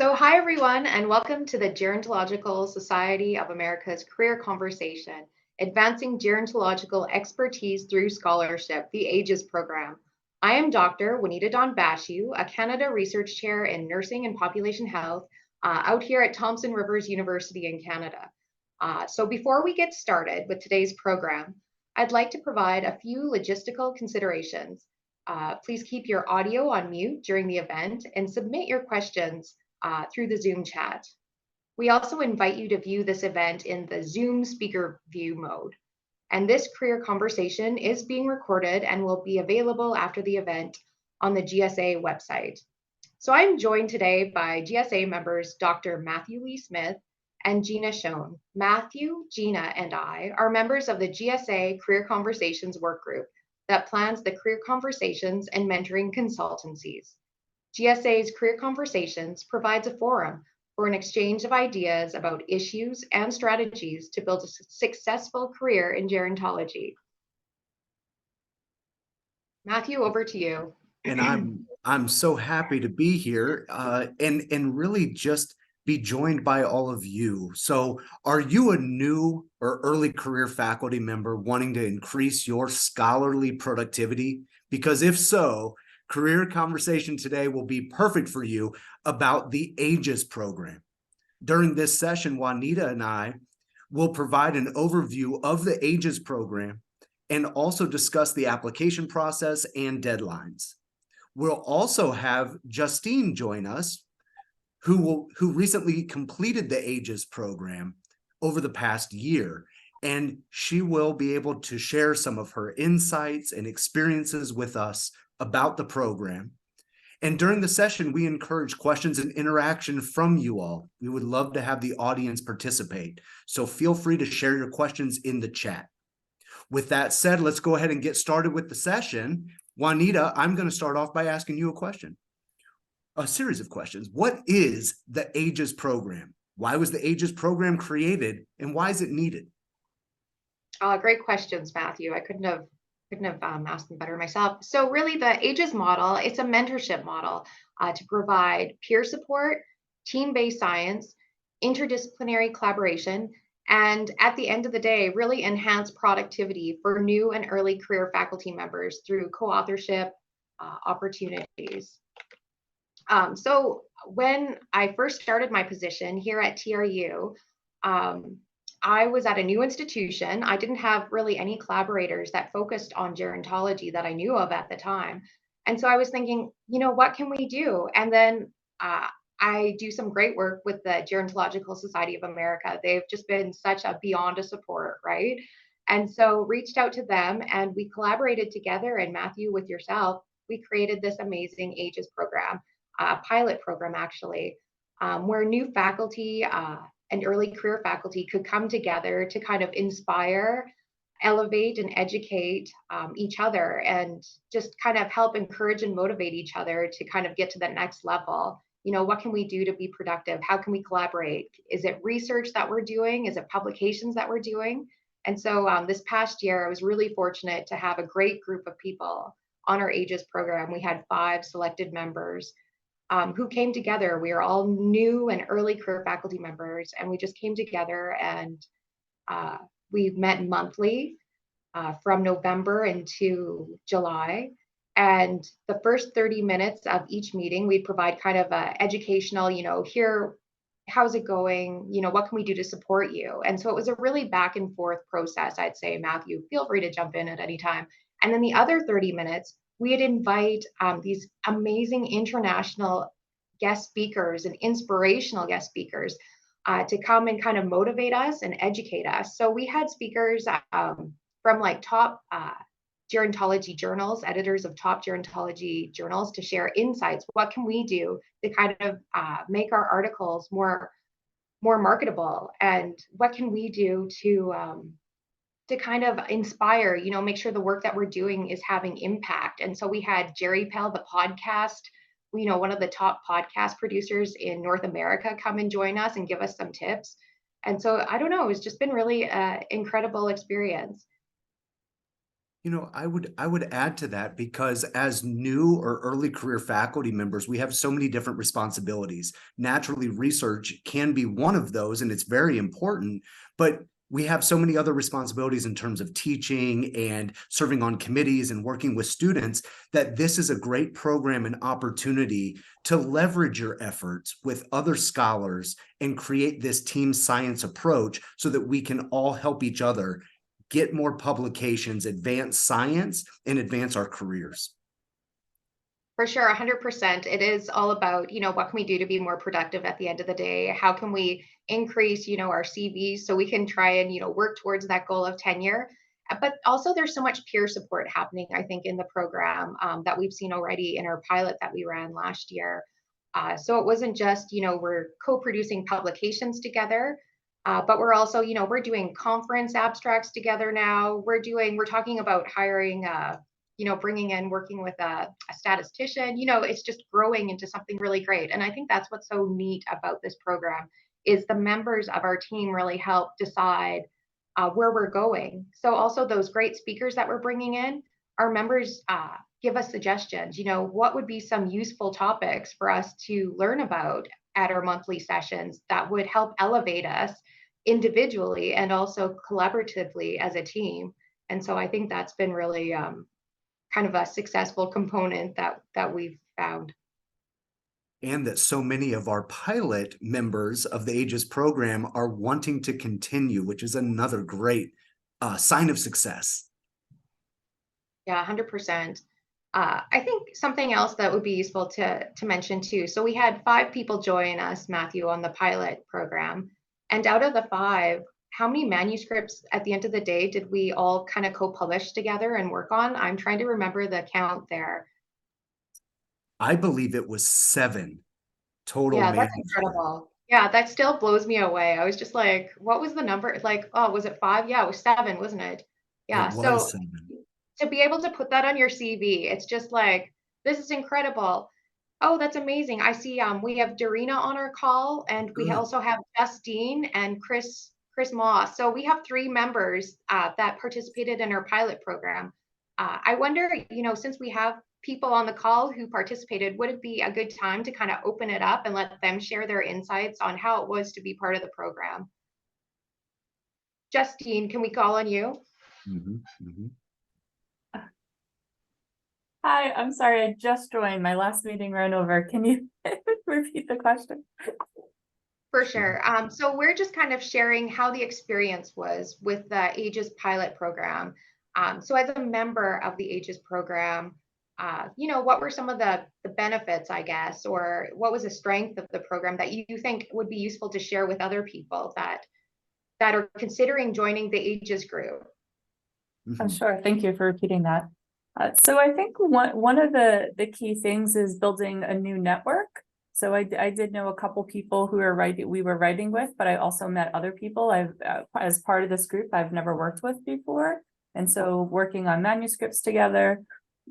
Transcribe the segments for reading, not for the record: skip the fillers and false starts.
Hi everyone, and welcome to the Gerontological Society of America's Career Conversation, Advancing Gerontological Expertise Through Scholarship, the AGES program. I am Dr. Juanita Bacsu, a Canada Research Chair in Nursing and Population Health out here at Thompson Rivers University in Canada. So before we get started with today's program, I'd like to provide a few logistical considerations. Please keep your audio on mute during the event and submit your questions through the Zoom chat. We also invite you to view this event in the Zoom speaker view mode. And this career conversation is being recorded and will be available after the event on the GSA website. So I'm joined today by GSA members Dr. Matthew Lee Smith and Gina Schoen. Matthew, Gina, and I are members of the GSA Career Conversations work group that plans the career conversations and mentoring consultancies. GSA's Career Conversations provides a forum for an exchange of ideas about issues and strategies to build a successful career in gerontology. Matthew, over to you. And I'm so happy to be here and really just be joined by all of you. So are you a new or early career faculty member wanting to increase your scholarly productivity? Because if so, Career Conversation today will be perfect for you about the AGES program. During this session, Juanita and I will provide an overview of the AGES program and also discuss the application process and deadlines. We'll also have Justine join us, who recently completed the AGES program over the past year, and she will be able to share some of her insights and experiences with us about the program. And during the session, we encourage questions and interaction from you all. We would love to have the audience participate. So feel free to share your questions in the chat. With that said, let's go ahead and get started with the session. Juanita, I'm going to start off by asking you a series of questions. What is the AGES program? Why was the AGES program created, and why is it needed? Great questions, Matthew. I couldn't have asked them better myself. So really the AGES model, it's a mentorship model to provide peer support, team-based science, interdisciplinary collaboration, and at the end of the day, really enhance productivity for new and early career faculty members through co-authorship opportunities. So when I first started my position here at TRU, I was at a new institution. I didn't have really any collaborators that focused on gerontology that I knew of at the time. And so I was thinking, what can we do? And then I do some great work with the Gerontological Society of America. They've just been such a beyond a support, right? And so reached out to them and we collaborated together. And Matthew, with yourself, we created this amazing AGES program, a pilot program actually, where new faculty and early career faculty could come together to kind of inspire, elevate, and educate each other and just kind of help encourage and motivate each other to kind of get to the next level. What can we do to be productive? How can we collaborate? Is it research that we're doing? Is it publications that we're doing? And so this past year, I was really fortunate to have a great group of people on our AGES program. We had 5 selected members who came together. We are all new and early career faculty members, and we just came together and we met monthly from November into July. And the first 30 minutes of each meeting, we'd provide kind of a educational, here, how's it going? What can we do to support you? And so it was a really back and forth process, I'd say. Matthew, feel free to jump in at any time. And then the other 30 minutes, we'd invite these amazing international guest speakers and inspirational guest speakers to come and kind of motivate us and educate us. So we had speakers from like top gerontology journals, editors of top gerontology journals to share insights. What can we do to kind of make our articles more marketable? And what can we do to kind of inspire, make sure the work that we're doing is having impact? And so we had Jerry Pell, the podcast, one of the top podcast producers in North America, come and join us and give us some tips. And so I don't know, it's just been really an incredible experience. I would add to that, because as new or early career faculty members, we have so many different responsibilities. Naturally, research can be one of those, and it's very important, but we have so many other responsibilities in terms of teaching and serving on committees and working with students, that this is a great program and opportunity to leverage your efforts with other scholars and create this team science approach so that we can all help each other get more publications, advance science, and advance our careers. For sure, 100%. It is all about, what can we do to be more productive at the end of the day? How can we increase, our CVs so we can try and, work towards that goal of tenure? But also, there's so much peer support happening, I think, in the program that we've seen already in our pilot that we ran last year. So it wasn't just, we're co-producing publications together, but we're also, we're doing conference abstracts together now. We're talking about hiring bringing in, working with a statistician, it's just growing into something really great. And I think that's what's so neat about this program is the members of our team really help decide where we're going. So also those great speakers that we're bringing in, our members give us suggestions, what would be some useful topics for us to learn about at our monthly sessions that would help elevate us individually and also collaboratively as a team. And so I think that's been really kind of a successful component that we've found. And that so many of our pilot members of the AGES program are wanting to continue, which is another great sign of success. Yeah, 100%. I think something else that would be useful to mention too. So we had 5 people join us, Matthew, on the pilot program. And out of the 5, how many manuscripts at the end of the day did we all kind of co-publish together and work on? I'm trying to remember the count there. I believe it was 7 total Yeah, that's manuscripts. incredible. Yeah, that still blows me away. I was just like, what was the number? Like, oh, was it 5? Yeah, it was 7, wasn't it? It Yeah. was So 7. to be able to put that on your CV, it's just like, this is incredible. Oh, that's amazing. I see we have Dorina on our call, and we Good. also have Justine and Chris Moss. So we have 3 members that participated in our pilot program. I wonder, since we have people on the call who participated, would it be a good time to kind of open it up and let them share their insights on how it was to be part of the program? Justine, can we call on you? Hi, I'm sorry, I just joined. My last meeting ran over. Can you repeat the question? For sure. So we're just kind of sharing how the experience was with the AGES pilot program. So as a member of the AGES program, what were some of the benefits, I guess, or what was the strength of the program that you think would be useful to share with other people that are considering joining the AGES group? Sure, thank you for repeating that. So I think one of the key things is building a new network. So I did know a couple people who we were writing with, but I also met other people I've as part of this group I've never worked with before. And so working on manuscripts together,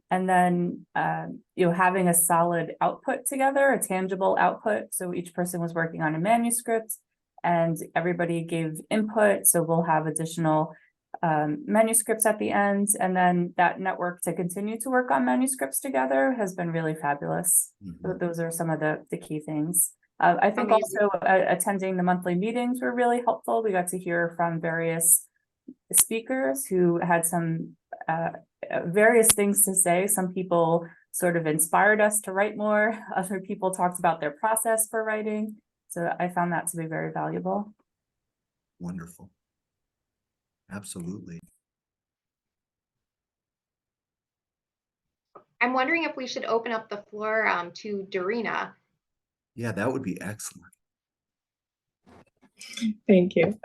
and then having a solid output together, a tangible output. So each person was working on a manuscript and everybody gave input. So we'll have additional manuscripts at the end, and then that network to continue to work on manuscripts together has been really fabulous. So those are some of the key things. I think Amazing. also attending the monthly meetings were really helpful. We got to hear from various speakers who had some various things to say. Some people sort of inspired us to write more. Other people talked about their process for writing. So I found that to be very valuable. Wonderful. Absolutely. I'm wondering if we should open up the floor to Dorina. Yeah, that would be excellent. Thank you.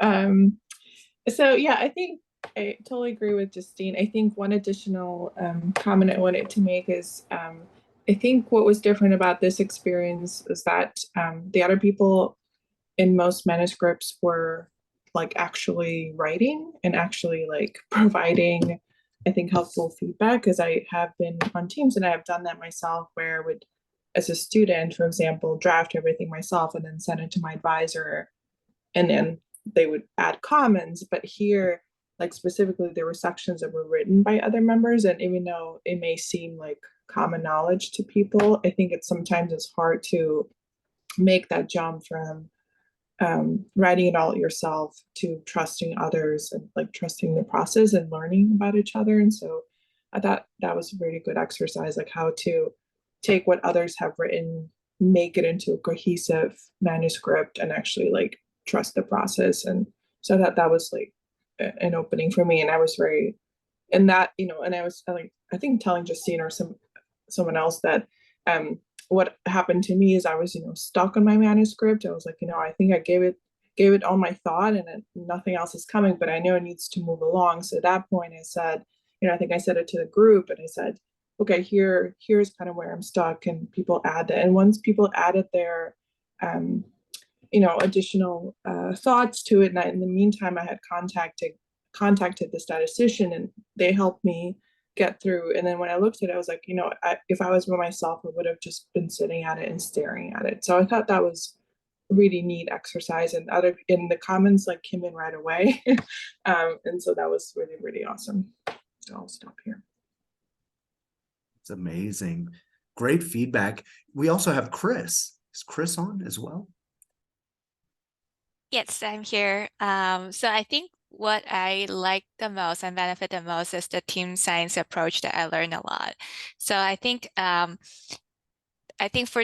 So yeah, I think I totally agree with Justine. I think one additional comment I wanted to make is I think what was different about this experience is that the other people in most manuscripts were like actually writing and actually like providing, I think, helpful feedback, because I have been on teams and I have done that myself where I would, as a student, for example, draft everything myself and then send it to my advisor, and then they would add comments. But here like specifically there were sections that were written by other members, and even though it may seem like common knowledge to people, I think sometimes it's hard to make that jump from writing it all yourself to trusting others and like trusting the process and learning about each other. And so I thought that was a really good exercise, like how to take what others have written, make it into a cohesive manuscript, and actually like trust the process. And so that was like an opening for me, and I was very, and that, you know, and I was like, I think telling Justine or someone else that what happened to me is I was, you know, stuck on my manuscript. I was like, you know, I think I gave it all my thought, and nothing else is coming, but I know it needs to move along. So at that point I said, you know, I think I said it to the group, and I said, okay, here's kind of where I'm stuck, and people add that. And once people added their you know, additional thoughts to it, and in the meantime I had contacted the statistician, and they helped me get through. And then when I looked at it, I was like, you know, if I was by myself, I would have just been sitting at it and staring at it. So I thought that was a really neat exercise, and in the comments like came in right away. And so that was really, really awesome. So I'll stop here. It's amazing. Great feedback. We also have Chris. Is Chris on as well? Yes, I'm here. So I think what I like the most and benefit the most is the team science approach that I learned a lot. So I think for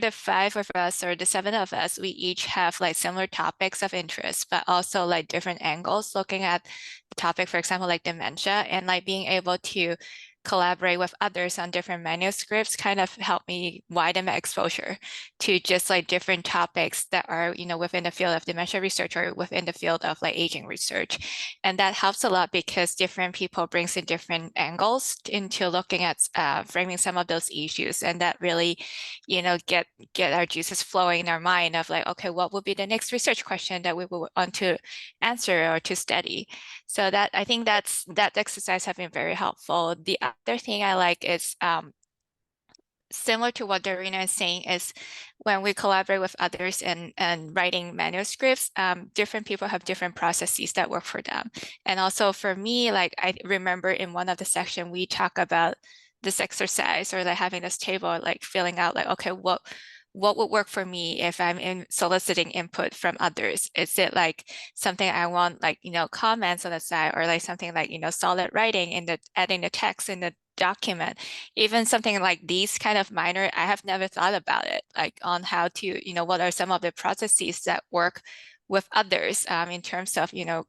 the 5 of us or the 7 of us, we each have like similar topics of interest, but also like different angles looking at the topic, for example, like dementia, and like being able to collaborate with others on different manuscripts kind of helped me widen my exposure to just like different topics that are, you know, within the field of dementia research or within the field of like aging research. And that helps a lot because different people brings in different angles into looking at framing some of those issues. And that really, you know, get our juices flowing in our mind of like, okay, what would be the next research question that we would want to answer or to study? So that I think that exercise have been very helpful. The other thing I like is similar to what Dorina is saying is when we collaborate with others and writing manuscripts, different people have different processes that work for them. And also for me, like I remember in one of the section, we talk about this exercise or like having this table, like filling out like, okay, what would work for me if I'm soliciting input from others? Is it like something I want, like, you know, comments on the side, or like something like, you know, solid writing in the adding the text in the document? Even something like these kind of minor, I have never thought about it, like on how to, you know, what are some of the processes that work with others in terms of, you know,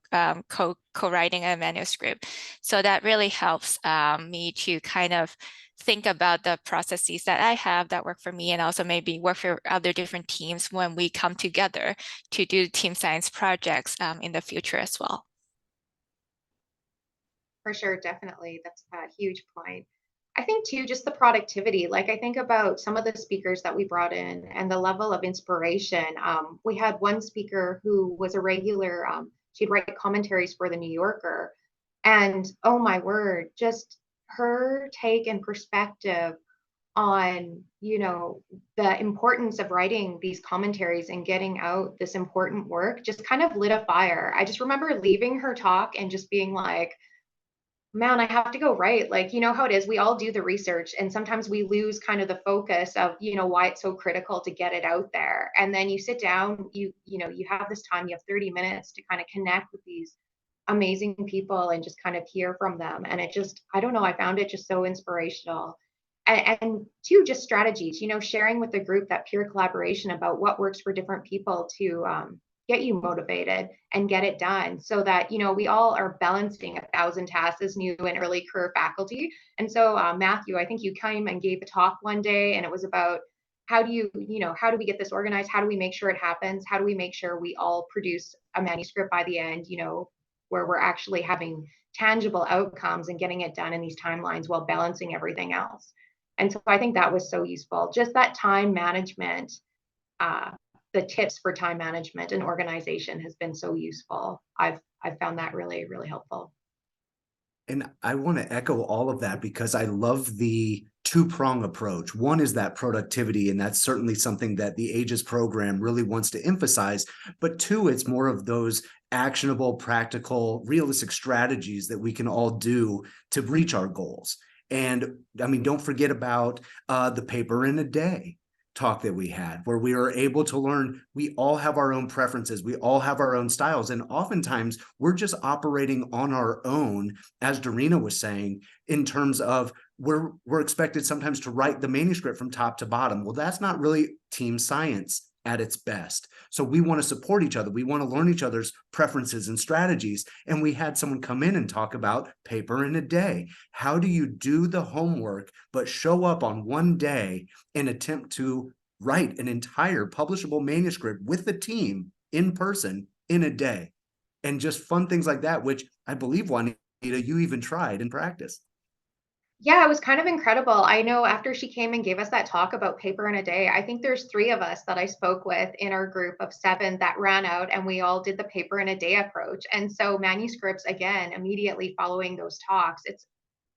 co-writing a manuscript. So that really helps me to kind of think about the processes that I have that work for me, and also maybe work for other different teams when we come together to do team science projects in the future as well. For sure, definitely. That's a huge point. I think too, just the productivity. Like I think about some of the speakers that we brought in and the level of inspiration. We had one speaker who was a regular, she'd write commentaries for the New Yorker. And oh my word, just her take and perspective on, you know, the importance of writing these commentaries and getting out this important work just kind of lit a fire. I just remember leaving her talk and just being like, man, I have to go write. Like, you know how it is. We all do the research, and sometimes we lose kind of the focus of, you know, why it's so critical to get it out there. And then you sit down, you know, you have this time, you have 30 minutes to kind of connect with these amazing people and just kind of hear from them. And it just, I don't know, I found it just so inspirational. And two, just strategies, you know, sharing with the group that peer collaboration about what works for different people to get you motivated and get it done, so that, you know, we all are balancing 1,000 tasks as new and early career faculty. And so Matthew, I think you came and gave a talk one day, and it was about how do we get this organized? How do we make sure it happens? How do we make sure we all produce a manuscript by the end, you know, where we're actually having tangible outcomes and getting it done in these timelines while balancing everything else. And so I think that was so useful. Just that time management, the tips for time management and organization has been so useful. I've found that really, really helpful. And I want to echo all of that because I love the two-prong approach. One is that productivity, and that's certainly something that the AGES program really wants to emphasize. But two, it's more of those actionable, practical, realistic strategies that we can all do to reach our goals. And I mean, don't forget about the paper in a day talk that we had, where we were able to learn we all have our own preferences, we all have our own styles, and oftentimes we're just operating on our own, as Dorina was saying, in terms of we're expected sometimes to write the manuscript from top to bottom. Well, that's not really team science at its best. So we want to support each other. We want to learn each other's preferences and strategies. And we had someone come in and talk about paper in a day. How do you do the homework, but show up on one day and attempt to write an entire publishable manuscript with the team in person in a day? And just fun things like that, which I believe, Juanita, you even tried in practice. Yeah, it was kind of incredible. I know after she came and gave us that talk about paper in a day, I think there's 3 of us that I spoke with in our group of 7 that ran out and we all did the paper in a day approach. And so manuscripts, again, immediately following those talks,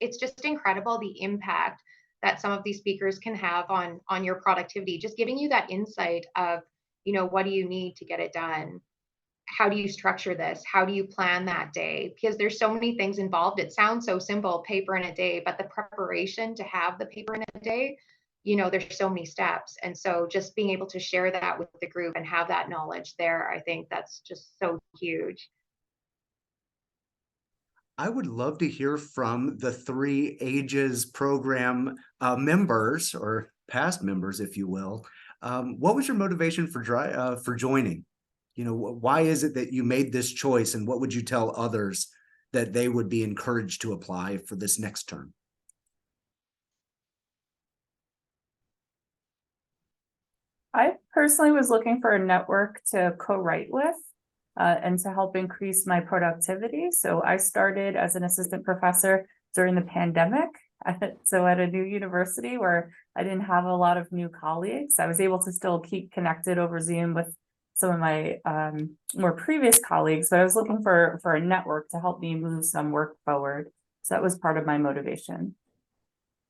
it's just incredible the impact that some of these speakers can have on your productivity, just giving you that insight of, what do you need to get it done? How do you structure this? How do you plan that day? Because there's so many things involved. It sounds so simple, paper in a day, but the preparation to have the paper in a day, there's so many steps. And so just being able to share that with the group and have that knowledge there, I think that's just so huge. I would love to hear from the 3 AGES program members, or past members, if you will. What was your motivation for joining? Why is it that you made this choice, and what would you tell others that they would be encouraged to apply for this next term? I personally was looking for a network to co-write with and to help increase my productivity. So I started as an assistant professor during the pandemic. So at a new university where I didn't have a lot of new colleagues, I was able to still keep connected over Zoom with some of my more previous colleagues, but I was looking for a network to help me move some work forward. So that was part of my motivation.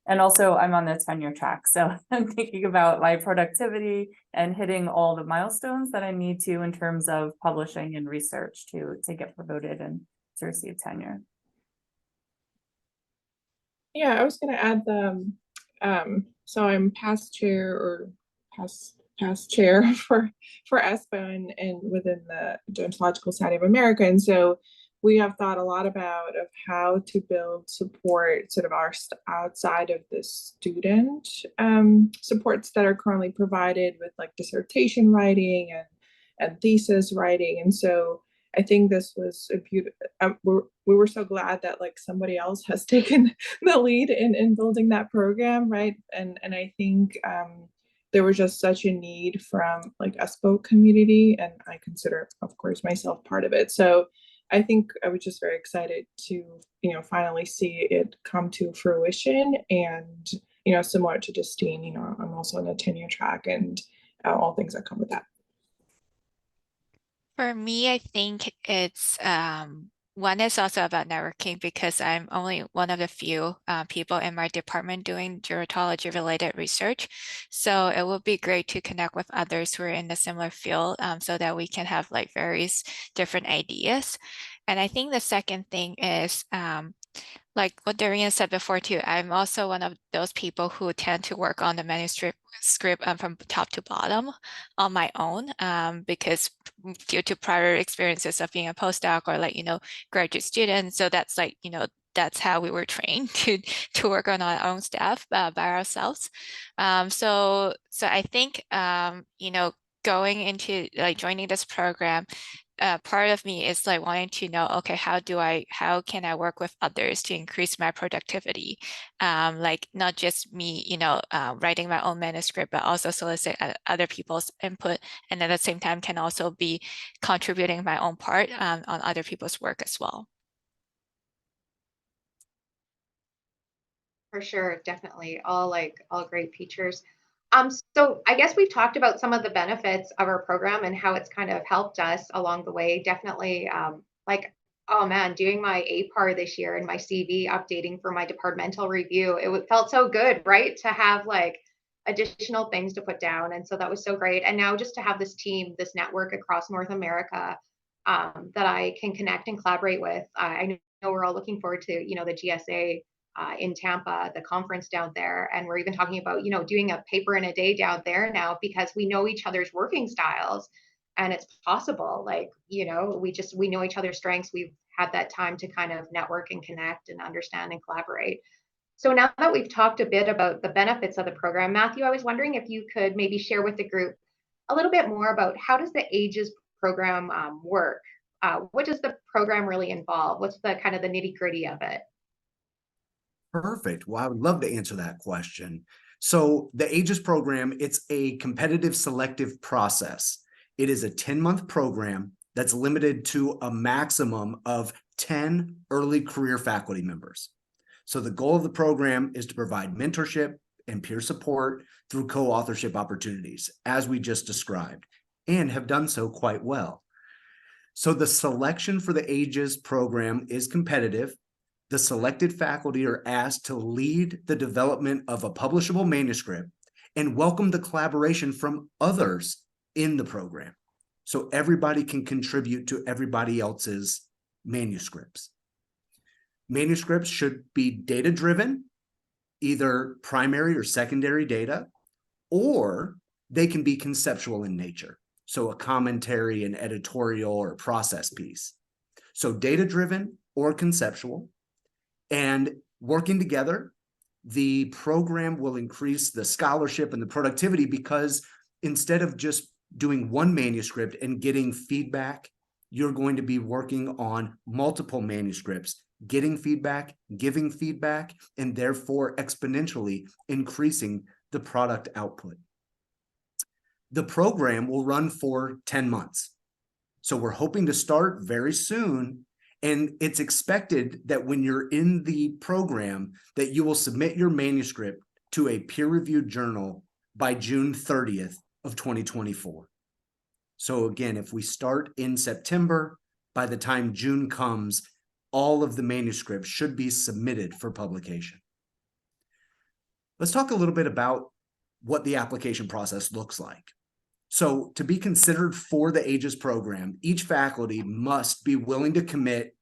And also I'm on the tenure track. So I'm thinking about my productivity and hitting all the milestones that I need to in terms of publishing and research to get promoted and to receive tenure. Yeah, I was going to add so I'm past chair or past chair for ESPA and within the Gerontological Society of America. And so we have thought a lot about of how to build support sort of outside of the student supports that are currently provided with like dissertation writing and thesis writing. And so I think this was a beautiful, we were so glad that like somebody else has taken the lead in building that program, right? And I think there was just such a need from like ESPO community, and I consider, of course, myself part of it. So I think I was just very excited to, finally see it come to fruition. And, similar to Justine, I'm also on a tenure track and all things that come with that. For me, I think it's one is also about networking because I'm only one of the few people in my department doing gerontology related research. So it would be great to connect with others who are in a similar field so that we can have like various different ideas. And I think the second thing is like what Dorina said before too, I'm also one of those people who tend to work on the manuscript from top to bottom on my own because due to prior experiences of being a postdoc or like, graduate student. So that's like, that's how we were trained to work on our own stuff by ourselves. So I think, going into like joining this program, part of me is like wanting to know, okay, how can I work with others to increase my productivity? Like not just me, writing my own manuscript, but also solicit other people's input. And at the same time can also be contributing my own part on other people's work as well. For sure, definitely. All great features. So I guess we've talked about some of the benefits of our program and how it's kind of helped us along the way. Definitely, like Oh man, doing my APAR this year and my CV updating for my departmental review, felt so good, right? To have like additional things to put down. And so that was so great. And now just to have this team, this network across North America that I can connect and collaborate with. I know we're all looking forward to, the GSA in Tampa, the conference down there. And we're even talking about, doing a paper in a day down there now because we know each other's working styles. And it's possible, like, we know each other's strengths. We've had that time to kind of network and connect and understand and collaborate. So now that we've talked a bit about the benefits of the program, Matthew, I was wondering if you could maybe share with the group a little bit more about how does the AGES program work? What does the program really involve? What's the kind of the nitty gritty of it? Perfect. Well, I would love to answer that question. So the AGES program, it's a competitive selective process. It is a 10-month program that's limited to a maximum of 10 early career faculty members. So the goal of the program is to provide mentorship and peer support through co-authorship opportunities, as we just described, and have done so quite well. So the selection for the AGES program is competitive. The selected faculty are asked to lead the development of a publishable manuscript and welcome the collaboration from others in the program. So everybody can contribute to everybody else's manuscripts. Manuscripts should be data-driven, either primary or secondary data, or they can be conceptual in nature. So a commentary, an editorial, or a process piece. So data-driven or conceptual. And working together, the program will increase the scholarship and the productivity because instead of just doing one manuscript and getting feedback, you're going to be working on multiple manuscripts, getting feedback, giving feedback, and therefore exponentially increasing the product output. The program will run for 10 months. So we're hoping to start very soon. And it's expected that when you're in the program that you will submit your manuscript to a peer-reviewed journal by June 30th of 2024. So again, if we start in September, by the time June comes, all of the manuscripts should be submitted for publication. Let's talk a little bit about what the application process looks like. So to be considered for the AGES program, each faculty must be willing to commit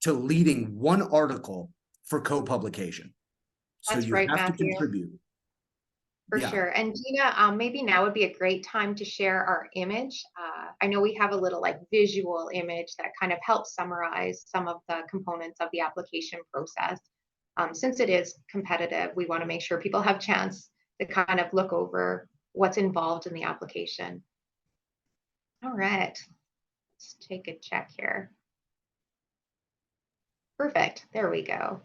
to leading one article for co-publication. So That's you right, have Matthew. to contribute. For sure. And Gina, maybe now would be a great time to share our image. I know we have a little like visual image that kind of helps summarize some of the components of the application process. Since it is competitive, we want to make sure people have a chance to kind of look over what's involved in the application. All right, let's take a check here. Perfect. There we go.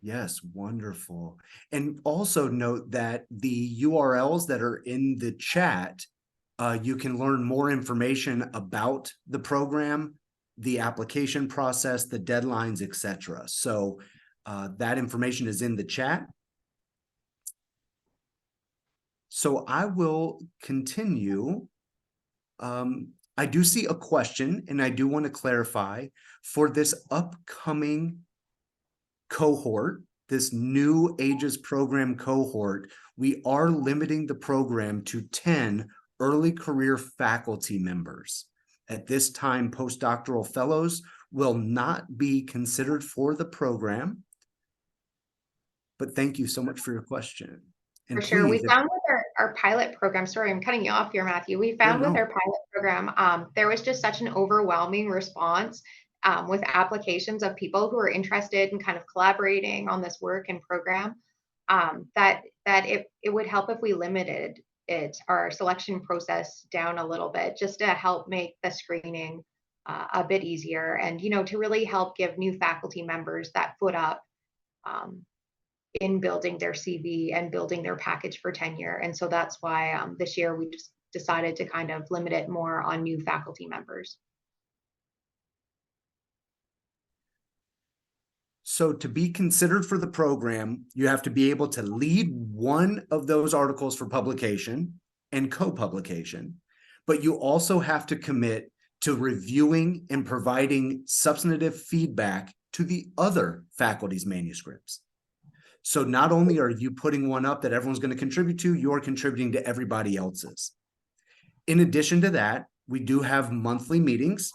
Yes, wonderful. And also note that the URLs that are in the chat, you can learn more information about the program, the application process, the deadlines, etc. So that information is in the chat. So I will continue. I do see a question, and I do want to clarify for this upcoming cohort, this new AGES program cohort, we are limiting the program to 10 early career faculty members. At this time, postdoctoral fellows will not be considered for the program. But thank you so much for your question. And for sure. We please, found with our pilot program, sorry, I'm cutting you off here, Matthew. We found with our pilot program, there was just such an overwhelming response with applications of people who are interested in kind of collaborating on this work and program, that it would help if we limited our selection process down a little bit, just to help make the screening a bit easier, and to really help give new faculty members that foot up in building their CV and building their package for tenure. And so that's why this year we just decided to kind of limit it more on new faculty members. So to be considered for the program, you have to be able to lead one of those articles for publication and co-publication, but you also have to commit to reviewing and providing substantive feedback to the other faculty's manuscripts. So not only are you putting one up that everyone's going to contribute to, you're contributing to everybody else's. In addition to that, we do have monthly meetings,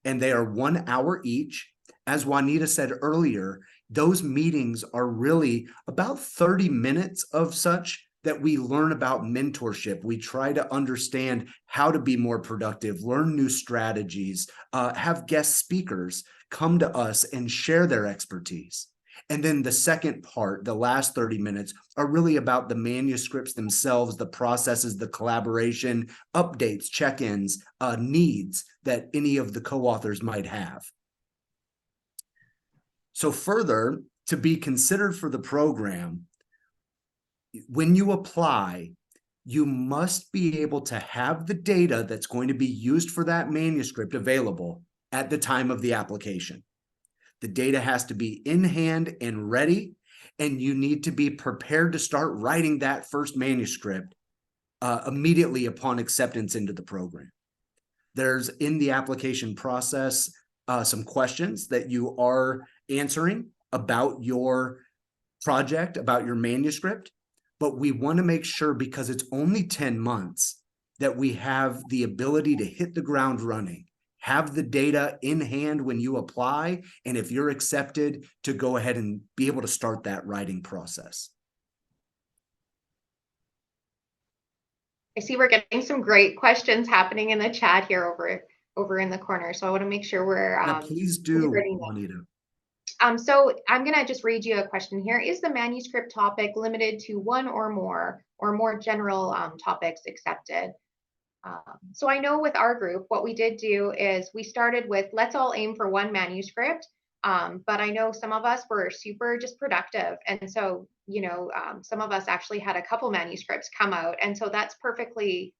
and they are 1 hour each. As Juanita said earlier, those meetings are really about 30 minutes of such that we learn about mentorship. We try to understand how to be more productive, learn new strategies, have guest speakers come to us and share their expertise. And then the second part, the last 30 minutes, are really about the manuscripts themselves, the processes, the collaboration, updates, check-ins, needs that any of the co-authors might have. So further, to be considered for the program, when you apply, you must be able to have the data that's going to be used for that manuscript available at the time of the application. The data has to be in hand and ready, and you need to be prepared to start writing that first manuscript immediately upon acceptance into the program. There's in the application process some questions that you are answering about your project, about your manuscript, but we want to make sure, because it's only 10 months, that we have the ability to hit the ground running, have the data in hand when you apply, and if you're accepted, to go ahead and be able to start that writing process. I see we're getting some great questions happening in the chat here over in the corner. So I want to make sure we're please do, Juanita. So I'm going to just read you a question here. Is the manuscript topic limited to one or more general topics accepted? So I know with our group, what we did do is we started with, let's all aim for one manuscript. But I know some of us were super just productive. And so, you know, some of us actually had a couple manuscripts come out. And so that's perfectly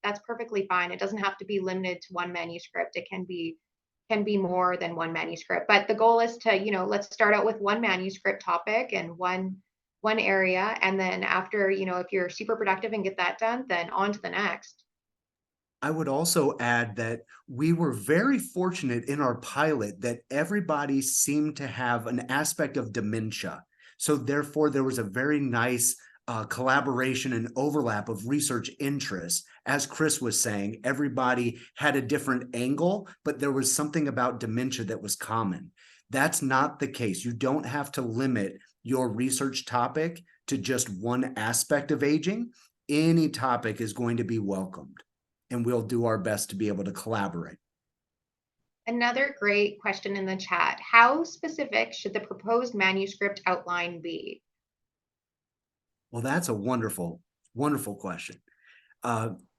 fine. It doesn't have to be limited to one manuscript. It can be more than one manuscript. But the goal is to, you know, let's start out with one manuscript topic and one area. And then after, you know, if you're super productive and get that done, then on to the next. I would also add that we were very fortunate in our pilot that everybody seemed to have an aspect of dementia. So therefore, there was a very nice collaboration and overlap of research interests. As Chris was saying, everybody had a different angle, but there was something about dementia that was common. That's not the case. You don't have to limit your research topic to just one aspect of aging. Any topic is going to be welcomed, and we'll do our best to be able to collaborate. Another great question in the chat. How specific should the proposed manuscript outline be? Well, that's a wonderful, wonderful question.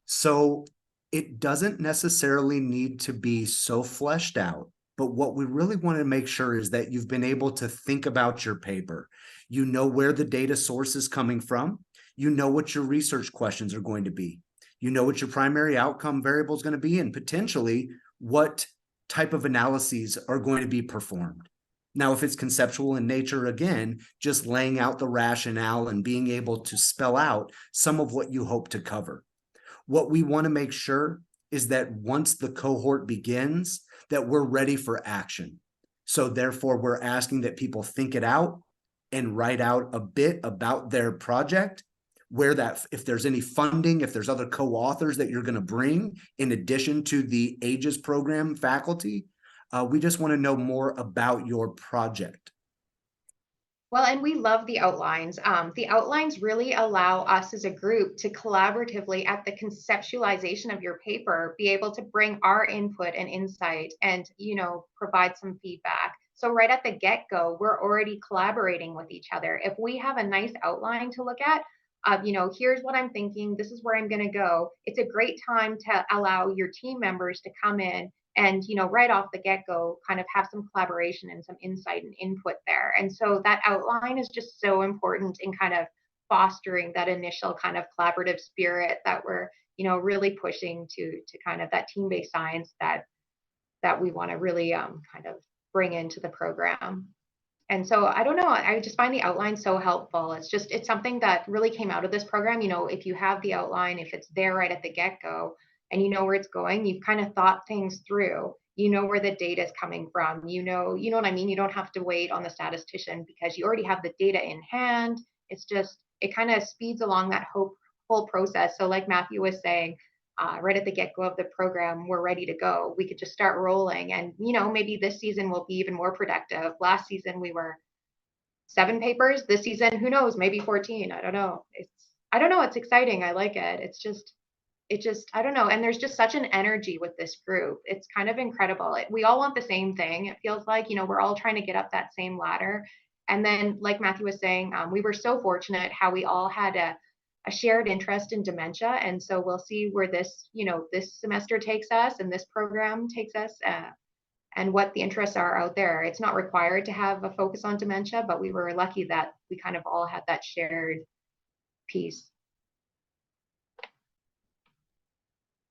So it doesn't necessarily need to be so fleshed out, but what we really want to make sure is that you've been able to think about your paper. You know where the data source is coming from. You know what your research questions are going to be. You know what your primary outcome variable is going to be, and potentially what type of analyses are going to be performed. Now, if it's conceptual in nature, again, just laying out the rationale and being able to spell out some of what you hope to cover. What we want to make sure is that once the cohort begins, that we're ready for action. So therefore, we're asking that people think it out and write out a bit about their project, where that, if there's any funding, if there's other co-authors that you're going to bring in addition to the AGES program faculty, we just want to know more about your project. Well, and we love the outlines. The outlines really allow us as a group to collaboratively, at the conceptualization of your paper, be able to bring our input and insight and, you know, provide some feedback. So right at the get-go, we're already collaborating with each other. If we have a nice outline to look at, you know, here's what I'm thinking, this is where I'm going to go. It's a great time to allow your team members to come in and, you know, right off the get-go, kind of have some collaboration and some insight and input there. And so that outline is just so important in kind of fostering that initial kind of collaborative spirit that we're, you know, really pushing to kind of that team-based science that we want to really kind of bring into the program. And so I don't know, I just find the outline so helpful. It's something that really came out of this program. You know, if you have the outline, if it's there right at the get-go and you know where it's going, you've kind of thought things through. You know where the data is coming from. You know what I mean? You don't have to wait on the statistician because you already have the data in hand. It's just, it kind of speeds along that whole process. So like Matthew was saying, right at the get-go of the program, we're ready to go. We could just start rolling, and maybe this season will be even more productive. Last season we were 7 papers. This season, who knows, maybe 14. I don't know. It's exciting. I like it. I don't know. And there's just such an energy with this group. It's kind of incredible. We all want the same thing. It feels like, we're all trying to get up that same ladder. And then, like Matthew was saying, we were so fortunate how we all had a shared interest in dementia. And so we'll see where this semester takes us and this program takes us, and what the interests are out there. It's not required to have a focus on dementia, but we were lucky that we kind of all had that shared piece.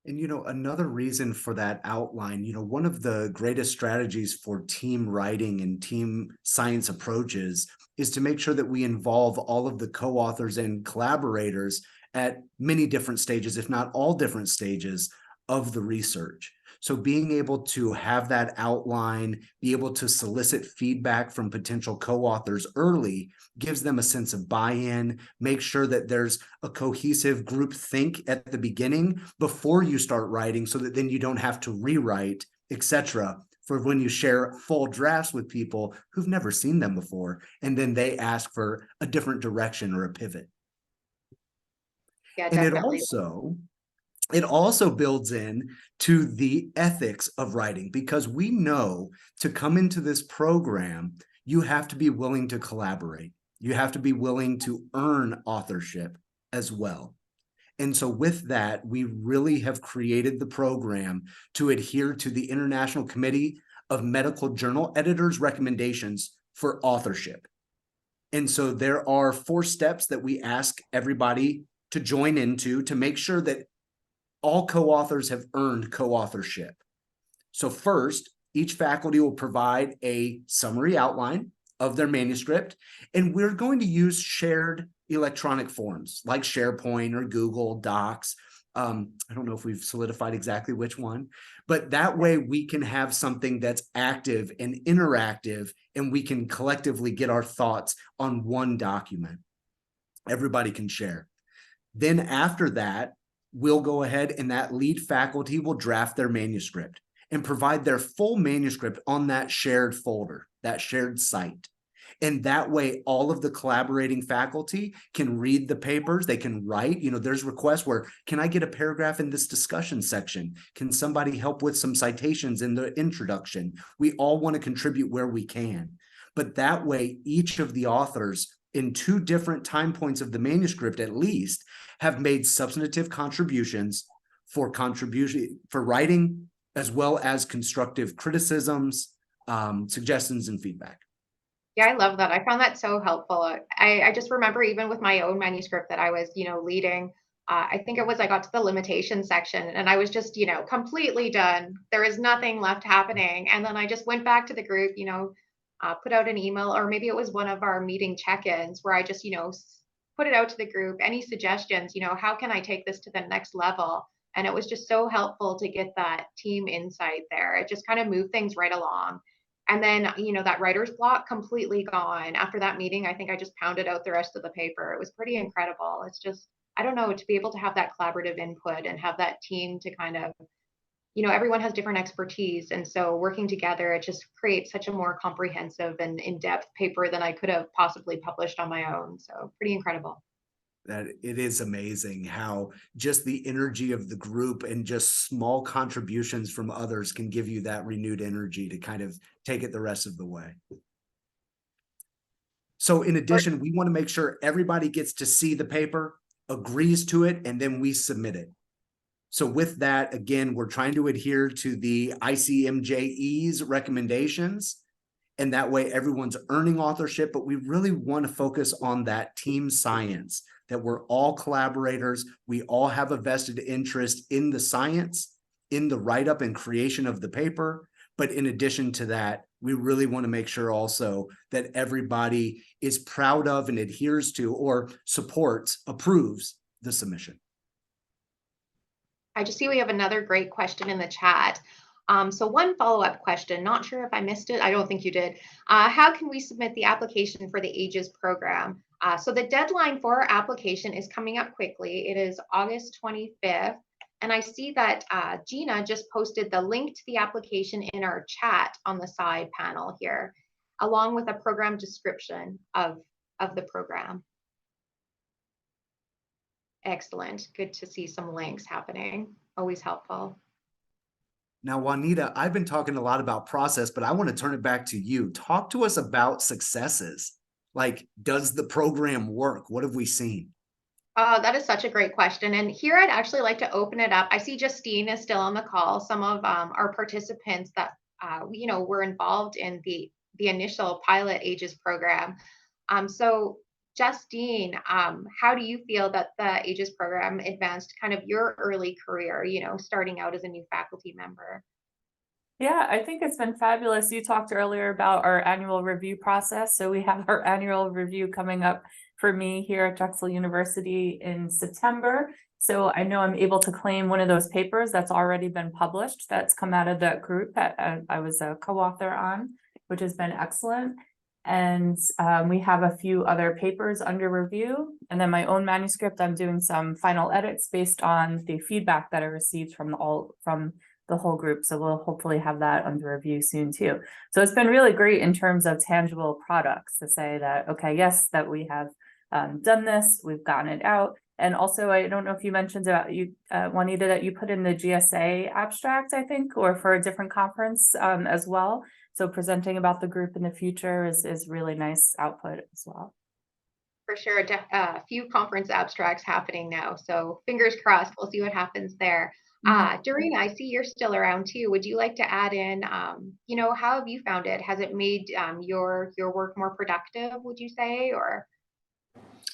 And, another reason for that outline, one of the greatest strategies for team writing and team science approaches is to make sure that we involve all of the co-authors and collaborators at many different stages, if not all different stages of the research. So being able to have that outline, be able to solicit feedback from potential co-authors early gives them a sense of buy-in, make sure that there's a cohesive group think at the beginning before you start writing, so that then you don't have to rewrite, etc., for when you share full drafts with people who've never seen them before, and then they ask for a different direction or a pivot. Yeah, and definitely. It also builds in to the ethics of writing, because we know to come into this program, you have to be willing to collaborate. You have to be willing to earn authorship as well. And so with that, we really have created the program to adhere to the International Committee of Medical Journal Editors' recommendations for authorship. And so there are 4 steps that we ask everybody to join into to make sure that all co-authors have earned co-authorship. So first, each faculty will provide a summary outline of their manuscript, and we're going to use shared electronic forms like SharePoint or Google Docs. I don't know if we've solidified exactly which one, but that way we can have something that's active and interactive, and we can collectively get our thoughts on one document. Everybody can share. Then after that, we'll go ahead and that lead faculty will draft their manuscript and provide their full manuscript on that shared folder, that shared site. And that way, all of the collaborating faculty can read the papers. They can write. There's requests where, can I get a paragraph in this discussion section? Can somebody help with some citations in the introduction? We all want to contribute where we can. But that way, each of the authors in 2 different time points of the manuscript, at least, have made substantive contributions for writing, as well as constructive criticisms, suggestions, and feedback. Yeah, I love that. I found that so helpful. I just remember even with my own manuscript that I was, leading, I think it was, I got to the limitation section and I was just, completely done. There was nothing left happening. And then I just went back to the group, put out an email, or maybe it was one of our meeting check-ins where I just, put it out to the group. Any suggestions, how can I take this to the next level? And it was just so helpful to get that team insight there. It just kind of moved things right along. And then, that writer's block completely gone. After that meeting, I think I just pounded out the rest of the paper. It was pretty incredible. It's just, I don't know, to be able to have that collaborative input and have that team to kind of, everyone has different expertise. And so working together, it just creates such a more comprehensive and in-depth paper than I could have possibly published on my own. So pretty incredible. That it is amazing how just the energy of the group and just small contributions from others can give you that renewed energy to kind of take it the rest of the way. So in addition, we want to make sure everybody gets to see the paper, agrees to it, and then we submit it. So with that, again, we're trying to adhere to the ICMJE's recommendations, and that way everyone's earning authorship, but we really want to focus on that team science, that we're all collaborators. We all have a vested interest in the science, in the write-up and creation of the paper. But in addition to that, we really want to make sure also that everybody is proud of and adheres to or supports, approves the submission. I just see we have another great question in the chat. So one follow-up question, not sure if I missed it. I don't think you did. How can we submit the application for the AGES program? So the deadline for our application is coming up quickly. It is August 25th. And I see that Gina just posted the link to the application in our chat on the side panel here, along with a program description of the program. Excellent. Good to see some links happening. Always helpful. Now, Juanita, I've been talking a lot about process, but I want to turn it back to you. Talk to us about successes. Like, does the program work? What have we seen? That is such a great question. And here I'd actually like to open it up. I see Justine is still on the call. Some of our participants that were involved in the initial pilot AGES program. So Justine, how do you feel that the AGES program advanced kind of your early career, starting out as a new faculty member? Yeah, I think it's been fabulous. You talked earlier about our annual review process. So we have our annual review coming up for me here at Drexel University in September. So I know I'm able to claim one of those papers that's already been published, that's come out of that group that I was a co-author on, which has been excellent. And we have a few other papers under review. And then my own manuscript, I'm doing some final edits based on the feedback that I received from the whole group. So we'll hopefully have that under review soon too. So it's been really great in terms of tangible products to say that, okay, yes, that we have done this, we've gotten it out. And also, I don't know if you mentioned about you, Juanita, that you put in the GSA abstract, I think, or for a different conference as well. So presenting about the group in the future is really nice output as well. For sure, a few conference abstracts happening now. So fingers crossed, we'll see what happens there. Doreen, I see you're still around too. Would you like to add in, how have you found it? Has it made your work more productive, would you say, or?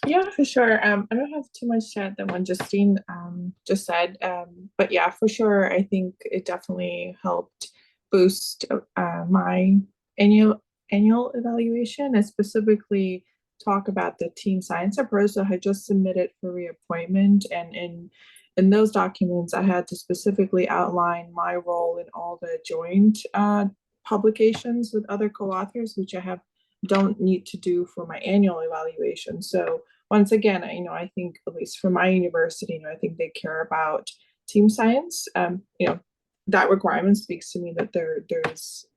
Yeah, for sure. I don't have too much chat than what Justine just said, but yeah, for sure, I think it definitely helped boost my annual evaluation, and specifically talk about the team science approach that I had just submitted for reappointment. And in those documents, I had to specifically outline my role in all the joint publications with other co-authors, which I don't need to do for my annual evaluation. So once again, I think at least for my university, I think they care about team science. That requirement speaks to me that there's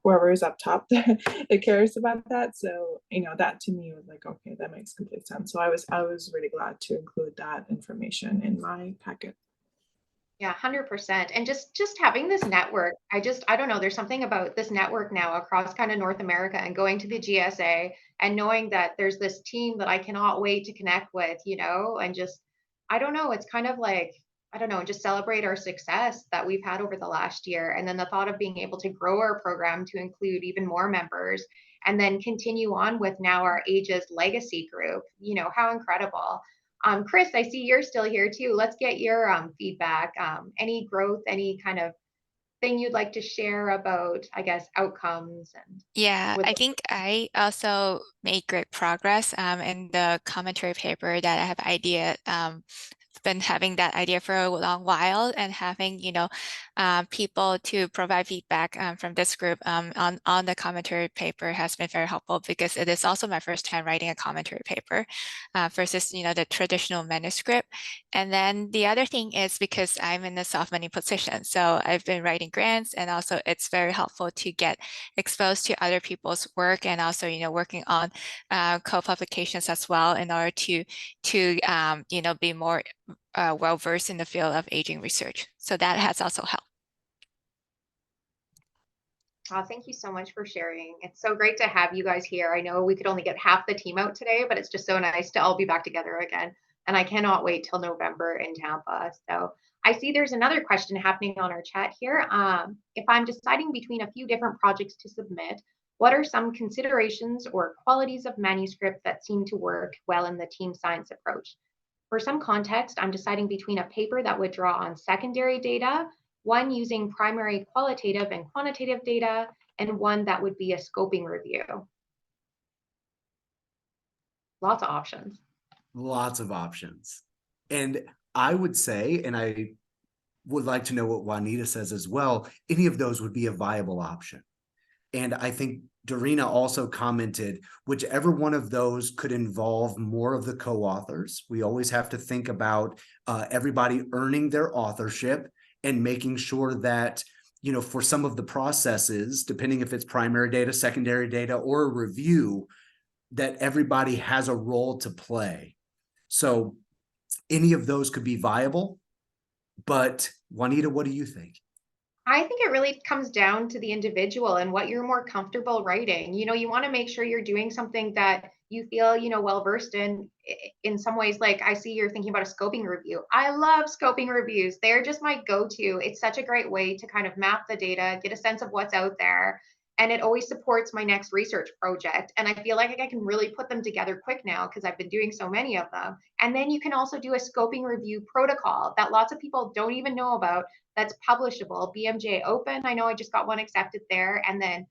whoever is up top that cares about that. So that to me was like, okay, that makes complete sense. So I was really glad to include that information in my packet. Yeah, 100%. And just having this network, I don't know, there's something about this network now across kind of North America, and going to the GSA and knowing that there's this team that I cannot wait to connect with, and just, I don't know, it's kind of like, I don't know, just celebrate our success that we've had over the last year. And then the thought of being able to grow our program to include even more members, and then continue on with now our AGES legacy group, how incredible. Chris, I see you're still here too. Let's get your feedback. Any growth, any kind of thing you'd like to share about, I guess, outcomes? And Yeah, I think I also made great progress in the commentary paper that I have been having that idea for a long while, and having people to provide feedback from this group on the commentary paper has been very helpful, because it is also my first time writing a commentary paper versus the traditional manuscript. And then the other thing is, because I'm in a soft-money position, so I've been writing grants, and also it's very helpful to get exposed to other people's work, and also working on co-publications as well, in order to be more well-versed in the field of aging research. So that has also helped. Thank you so much for sharing. It's so great to have you guys here. I know we could only get half the team out today, but it's just so nice to all be back together again. And I cannot wait till November in Tampa. So I see there's another question happening on our chat here. If I'm deciding between a few different projects to submit, what are some considerations or qualities of manuscript that seem to work well in the team science approach? For some context, I'm deciding between a paper that would draw on secondary data, one using primary qualitative and quantitative data, and one that would be a scoping review. Lots of options. Lots of options. And I would say, and would like to know what Juanita says as well. Any of those would be a viable option. And I think Dorina also commented, whichever one of those could involve more of the co-authors. We always have to think about everybody earning their authorship and making sure that, you know, for some of the processes, depending if it's primary data, secondary data, or a review, that everybody has a role to play. So any of those could be viable. But Juanita, what do you think? I think it really comes down to the individual and what you're more comfortable writing. You know, you want to make sure you're doing something that you feel, you know, well versed in some ways. Like I see you're thinking about a scoping review. I love scoping reviews. They're just my go-to. It's such a great way to kind of map the data, get a sense of what's out there. And it always supports my next research project. And I feel like I can really put them together quick now because I've been doing so many of them. And then you can also do a scoping review protocol that lots of people don't even know about, that's publishable. BMJ Open, I know I just got one accepted there. And then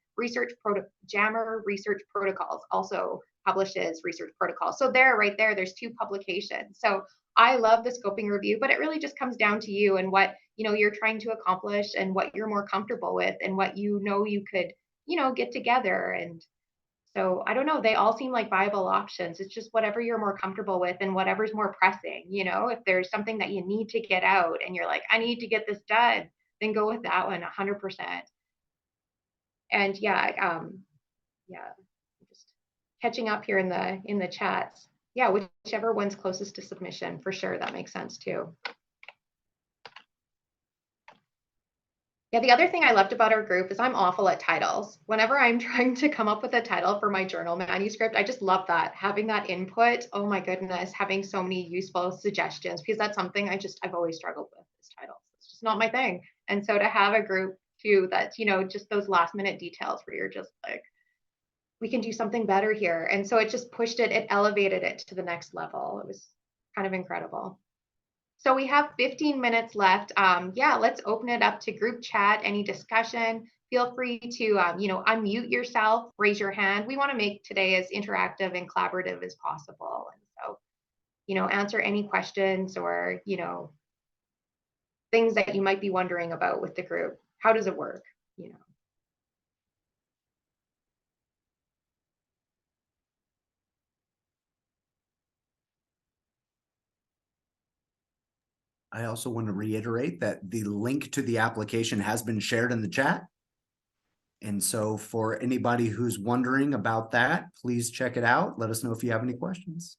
Jammer Research Protocols also publishes research protocols. So right there, there's 2 publications. So I love the scoping review, but it really just comes down to you and what, you know, you're trying to accomplish and what you're more comfortable with and what you know you could, you know, get together. And so I don't know, they all seem like viable options. It's just whatever you're more comfortable with and whatever's more pressing. You know, if there's something that you need to get out and you're like, I need to get this done, then go with that one 100%. And yeah, just catching up here in the chats. Yeah, whichever one's closest to submission, for sure, that makes sense too. Yeah, the other thing I loved about our group is I'm awful at titles. Whenever I'm trying to come up with a title for my journal manuscript, I just love that, having that input. Oh my goodness, having so many useful suggestions, because that's something I've always struggled with, is titles. It's just not my thing. And so to have a group too, that's, you know, just those last minute details where you're just like, we can do something better here. And so it just pushed it elevated it to the next level. It was kind of incredible. So we have 15 minutes left. Yeah, let's open it up to group chat, any discussion. Feel free to, you know, unmute yourself, raise your hand. We want to make today as interactive and collaborative as possible. And so, you know, answer any questions or, you know, things that you might be wondering about with the group. How does it work? You know. I also want to reiterate that the link to the application has been shared in the chat. And so for anybody who's wondering about that, please check it out. Let us know if you have any questions.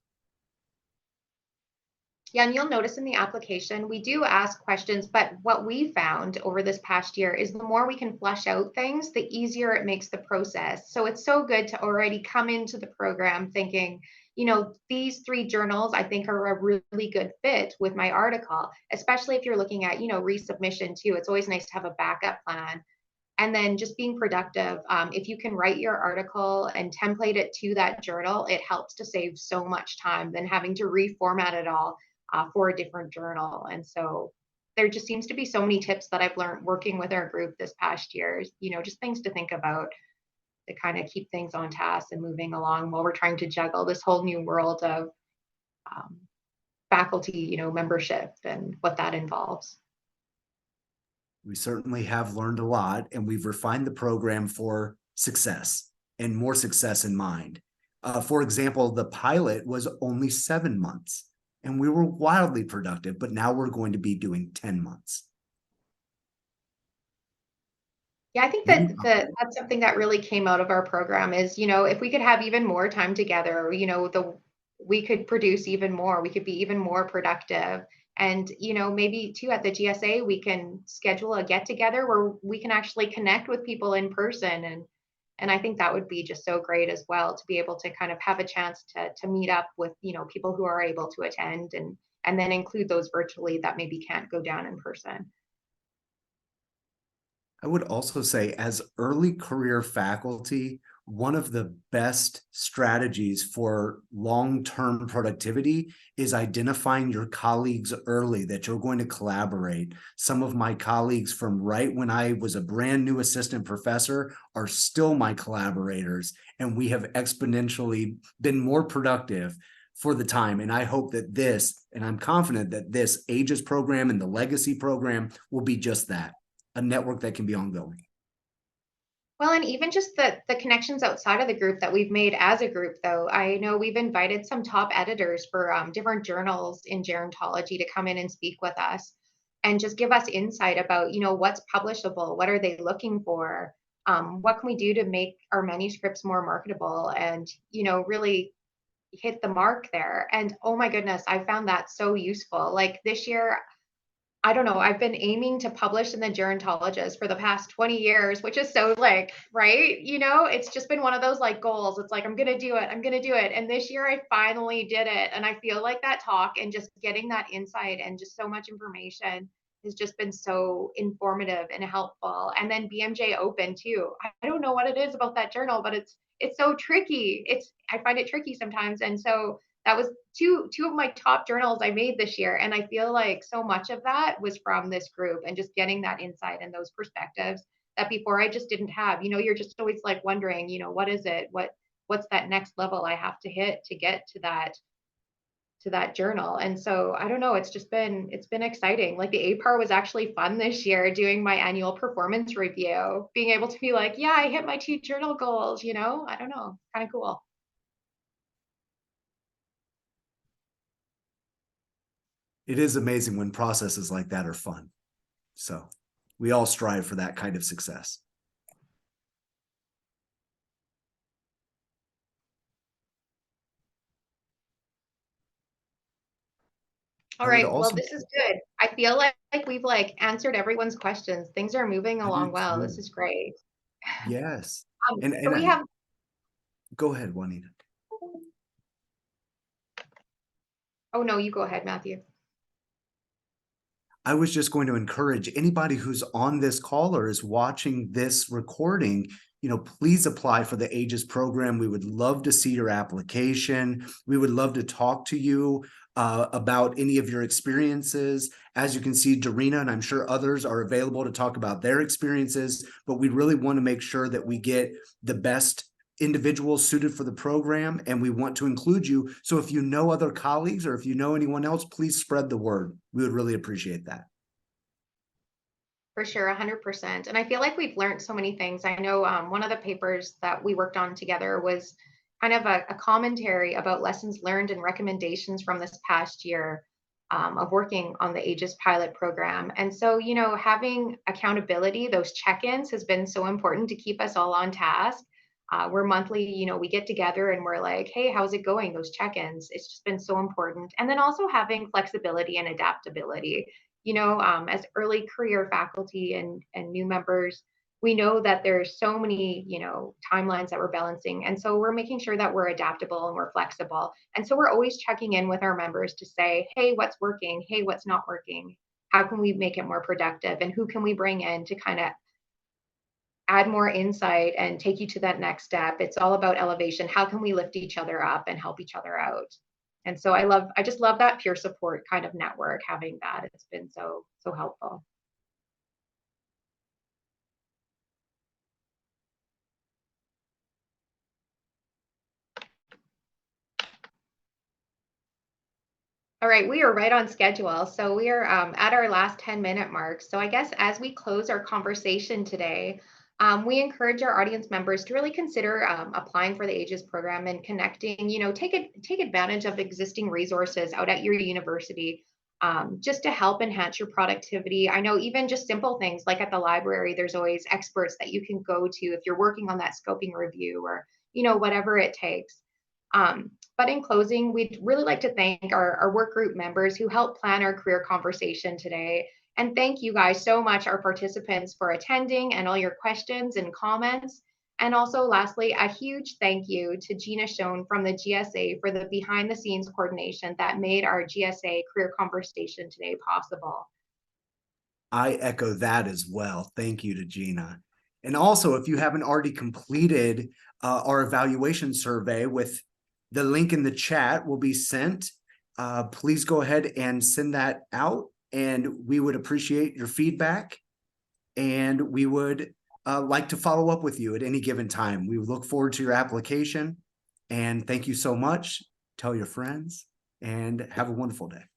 Yeah, and you'll notice in the application, we do ask questions, but what we found over this past year is the more we can flesh out things, the easier it makes the process. So it's so good to already come into the program thinking, you know, these 3 journals I think are a really good fit with my article, especially if you're looking at, you know, resubmission too. It's always nice to have a backup plan. And then just being productive. If you can write your article and template it to that journal, it helps to save so much time than having to reformat it all for a different journal. And so there just seems to be so many tips that I've learned working with our group this past year, you know, just things to think about to kind of keep things on task and moving along while we're trying to juggle this whole new world of faculty, you know, membership and what that involves. We certainly have learned a lot, and we've refined the program for success and more success in mind. For example, the pilot was only 7 months, and we were wildly productive, but now we're going to be doing 10 months. Yeah, I think that's something that really came out of our program is, you know, if we could have even more time together, you know, we could produce even more, we could be even more productive. And, you know, maybe too at the GSA, we can schedule a get together where we can actually connect with people in person. And I think that would be just so great as well, to be able to kind of have a chance to meet up with, you know, people who are able to attend and then include those virtually that maybe can't go down in person. I would also say, as early career faculty, one of the best strategies for long-term productivity is identifying your colleagues early that you're going to collaborate. Some of my colleagues from right when I was a brand new assistant professor are still my collaborators, and we have exponentially been more productive for the time. And I hope that this, and I'm confident that this AGES program and the Legacy program will be just that, a network that can be ongoing. Well, and even just the connections outside of the group that we've made as a group, though. I know we've invited some top editors for different journals in gerontology to come in and speak with us and just give us insight about, what's publishable, what are they looking for, what can we do to make our manuscripts more marketable, and, really hit the mark there. And oh my goodness, I found that so useful. Like this year, I don't know, I've been aiming to publish in the Gerontologist for the past 20 years, which is so like, right? It's just been one of those like goals. It's like, I'm going to do it. I'm going to do it. And this year I finally did it. And I feel like that talk and just getting that insight and just so much information has just been so informative and helpful. And then BMJ Open too. I don't know what it is about that journal, but it's so tricky. I find it tricky sometimes. And so that was two of my top journals I made this year. And I feel like so much of that was from this group and just getting that insight and those perspectives that before I just didn't have. You're just always like wondering, what is it? What's that next level I have to hit to get to that journal? And so I don't know, it's been exciting. Like the APAR was actually fun this year, doing my annual performance review, being able to be like, yeah, I hit my 2 journal goals, I don't know, kind of cool. It is amazing when processes like that are fun. So we all strive for that kind of success. All right, well, this is good. I feel like we've answered everyone's questions. Things are moving along well. This is great. Yes. So we have. Go ahead, Juanita. Oh no, you go ahead, Matthew. I was just going to encourage anybody who's on this call or is watching this recording, please apply for the AGES program. We would love to see your application. We would love to talk to you about any of your experiences. As you can see, Darina and I'm sure others are available to talk about their experiences, but we really want to make sure that we get the best individuals suited for the program, and we want to include you. So if you know other colleagues or if you know anyone else, please spread the word. We would really appreciate that. For sure, 100%. And I feel like we've learned so many things. I know one of the papers that we worked on together was kind of a commentary about lessons learned and recommendations from this past year of working on the AGES pilot program. And so, having accountability, those check-ins has been so important to keep us all on task. We're monthly, we get together and we're like, hey, how's it going? Those check-ins, it's just been so important. And then also having flexibility and adaptability, as early career faculty and new members, we know that there's so many, timelines that we're balancing. And so we're making sure that we're adaptable and we're flexible. And so we're always checking in with our members to say, hey, what's working? Hey, what's not working? How can we make it more productive? And who can we bring in to kind of add more insight and take you to that next step? It's all about elevation. How can we lift each other up and help each other out? And so I just love that peer support kind of network, having that. It's been so helpful. All right, we are right on schedule. So we are at our last 10-minute mark. So I guess as we close our conversation today, we encourage our audience members to really consider applying for the AGES program and connecting, take advantage of existing resources out at your university just to help enhance your productivity. I know even just simple things like at the library, there's always experts that you can go to if you're working on that scoping review or, whatever it takes. But in closing, we'd really like to thank our work group members who helped plan our career conversation today. And thank you guys so much, our participants, for attending and all your questions and comments. And also, lastly, a huge thank you to Gina Schoen from the GSA for the behind the scenes coordination that made our GSA career conversation today possible. I echo that as well. Thank you to Gina. And also, if you haven't already completed our evaluation survey, with the link in the chat will be sent, please go ahead and send that out. And we would appreciate your feedback. And we would like to follow up with you at any given time. We look forward to your application. And thank you so much tell your friends, and have a wonderful day.